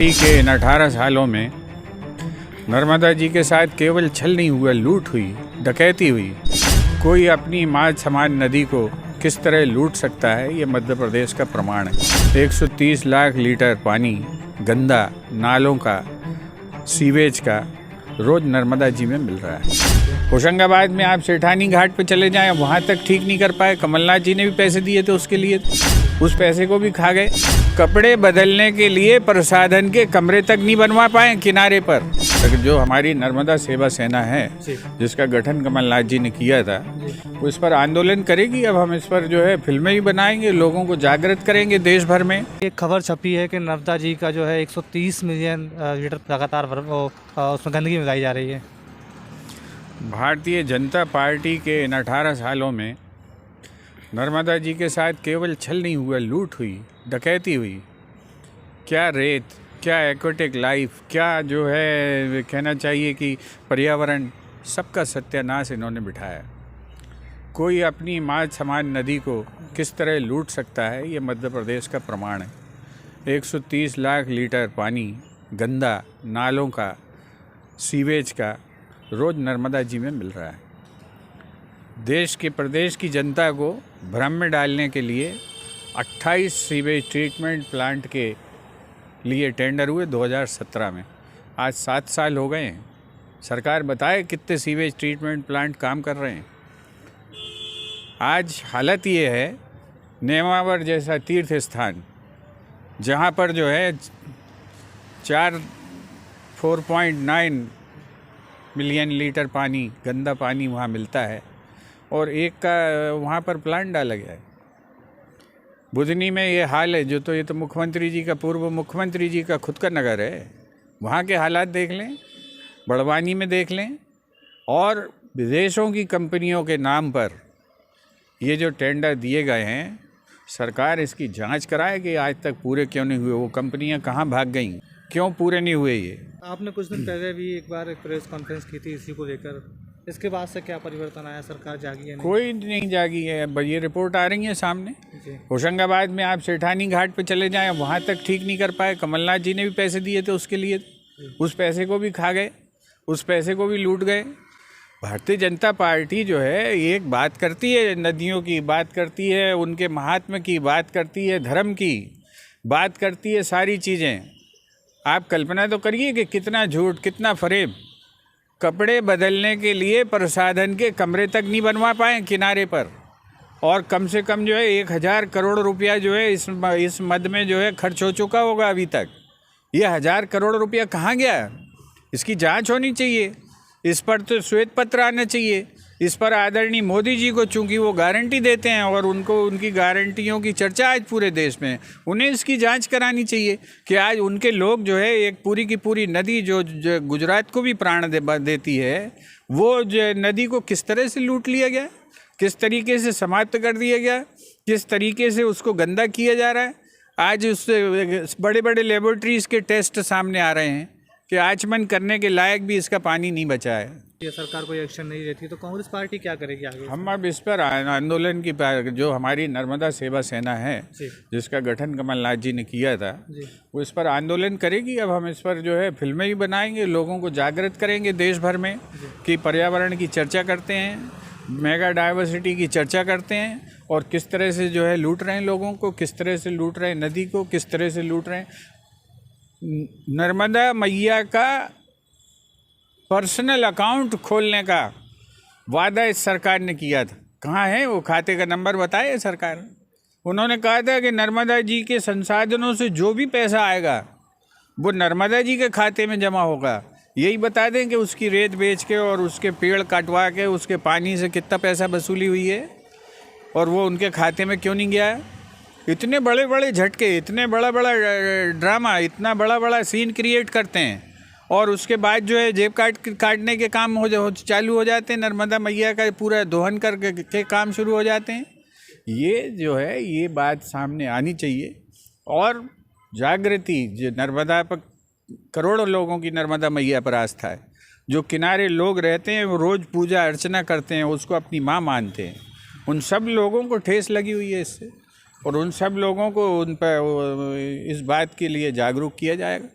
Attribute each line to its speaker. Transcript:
Speaker 1: के इन 18 सालों में नर्मदा जी के साथ केवल छल नहीं हुआ, लूट हुई, डकैती हुई। कोई अपनी माँ समान नदी को किस तरह लूट सकता है, ये मध्य प्रदेश का प्रमाण है। 130 लाख लीटर पानी गंदा नालों का, सीवेज का रोज नर्मदा जी में मिल रहा है। होशंगाबाद में आप सेठानी घाट पे चले जाएं, वहाँ तक ठीक नहीं कर पाए। कमलनाथ जी ने भी पैसे दिए थे उसके लिए, उस पैसे को भी खा गए। कपड़े बदलने के लिए प्रसाधन के कमरे तक नहीं बनवा पाए किनारे पर। जो हमारी नर्मदा सेवा सेना है, जिसका गठन कमलनाथ जी ने किया था, वो इस पर आंदोलन करेगी। अब हम इस पर जो है फिल्में भी बनाएंगे, लोगों को जागृत करेंगे देश भर में।
Speaker 2: एक खबर छपी है कि नर्मदा जी का जो है 130 मिलियन लीटर लगातार उसमें गंदगी मिलाई जा रही है।
Speaker 1: भारतीय जनता पार्टी के इन 18 सालों में नर्मदा जी के साथ केवल छल नहीं हुआ, लूट हुई, डकैती हुई। क्या रेत, क्या एक्वेटिक लाइफ, क्या जो है कहना चाहिए कि पर्यावरण, सबका सत्यानाश इन्होंने बिठाया। कोई अपनी माँ समान नदी को किस तरह लूट सकता है, ये मध्य प्रदेश का प्रमाण है। 130 लाख लीटर पानी गंदा नालों का, सीवेज का रोज नर्मदा जी में मिल रहा है। देश के प्रदेश की जनता को भ्रम में डालने के लिए 28 सीवेज ट्रीटमेंट प्लांट के लिए टेंडर हुए 2017 में। आज 7 साल हो गए हैं। सरकार बताए कितने सीवेज ट्रीटमेंट प्लांट काम कर रहे हैं। आज हालत ये है, नेमावर जैसा तीर्थ स्थान, जहाँ पर जो है 4.9 मिलियन लीटर पानी, गंदा पानी वहाँ मिलता है, और एक का वहाँ पर प्लांट डाला गया है। बुधनी में ये हाल है, ये तो मुख्यमंत्री जी का, पूर्व मुख्यमंत्री जी का खुद का नगर है। वहाँ के हालात देख लें, बड़वानी में देख लें। और विदेशों की कंपनियों के नाम पर ये जो टेंडर दिए गए हैं, सरकार इसकी जांच कराए कि आज तक पूरे क्यों नहीं हुए। वो कंपनियां कहाँ भाग गईं, क्यों पूरे नहीं हुए। ये
Speaker 2: आपने कुछ दिन पहले भी एक बार एक प्रेस कॉन्फ्रेंस की थी इसी को लेकर। इसके बाद से क्या परिवर्तन आया, सरकार जागी है?
Speaker 1: कोई नहीं जागी है। अब ये रिपोर्ट आ रही है सामने। होशंगाबाद में आप सेठानी घाट पे चले जाएं, वहाँ तक ठीक नहीं कर पाए। कमलनाथ जी ने भी पैसे दिए थे उसके लिए, उस पैसे को भी खा गए, उस पैसे को भी लूट गए। भारतीय जनता पार्टी जो है एक बात करती है, नदियों की बात करती है, उनके महात्म्य की बात करती है, धर्म की बात करती है, सारी चीज़ें। आप कल्पना तो करिए कि कितना झूठ, कितना फरेब। कपड़े बदलने के लिए प्रसाधन के कमरे तक नहीं बनवा पाए किनारे पर, और कम से कम जो है 1000 करोड़ रुपया जो है इस मद में जो है खर्च हो चुका होगा अभी तक। ये 1000 करोड़ रुपया कहाँ गया, इसकी जांच होनी चाहिए। इस पर तो श्वेत पत्र आना चाहिए। इस पर आदरणीय मोदी जी को, चूंकि वो गारंटी देते हैं और उनको उनकी गारंटियों की चर्चा आज पूरे देश में, उन्हें इसकी जांच करानी चाहिए कि आज उनके लोग जो है एक पूरी की पूरी नदी जो गुजरात को भी प्राण देती है, वो जो नदी को किस तरह से लूट लिया गया, किस तरीके से समाप्त कर दिया गया, किस तरीके से उसको गंदा किया जा रहा है। आज उससे बड़े बड़े लेबोरेटरीज़ के टेस्ट सामने आ रहे हैं कि आचमन करने के लायक भी इसका पानी नहीं बचा है।
Speaker 2: ये सरकार कोई एक्शन नहीं लेती तो कांग्रेस पार्टी क्या करेगी आगे?
Speaker 1: हम अब इस पर आंदोलन की, जो हमारी नर्मदा सेवा सेना है, जिसका गठन कमलनाथ जी ने किया था, वो इस पर आंदोलन करेगी। अब हम इस पर जो है फिल्में भी बनाएंगे, लोगों को जागृत करेंगे देश भर में कि पर्यावरण की चर्चा करते हैं, मेगा डाइवर्सिटी की चर्चा करते हैं, और किस तरह से जो है लूट रहे हैं लोगों को, किस तरह से लूट रहे हैं नदी को, किस तरह से लूट रहे हैं। नर्मदा मैया का पर्सनल अकाउंट खोलने का वादा इस सरकार ने किया था। कहाँ है वो, खाते का नंबर बताए सरकार। उन्होंने कहा था कि नर्मदा जी के संसाधनों से जो भी पैसा आएगा वो नर्मदा जी के खाते में जमा होगा। यही बता दें कि उसकी रेत बेच के और उसके पेड़ कटवा के उसके पानी से कितना पैसा वसूली हुई है, और वो उनके खाते में क्यों नहीं गया है। इतने बड़े बड़े झटके, इतने बड़ा बड़ा ड्रामा, इतना बड़ा बड़ा सीन क्रिएट करते हैं, और उसके बाद जो है जेब काटने के काम चालू हो जाते हैं। नर्मदा मैया का पूरा दोहन के काम शुरू हो जाते हैं। ये जो है ये बात सामने आनी चाहिए, और जागृति, जो नर्मदा पर करोड़ों लोगों की नर्मदा मैया पर आस्था है, जो किनारे लोग रहते हैं वो रोज़ पूजा अर्चना करते हैं, उसको अपनी माँ मानते हैं, उन सब लोगों को ठेस लगी हुई है इससे, और उन सब लोगों को उन पर इस बात के लिए जागरूक किया जाएगा।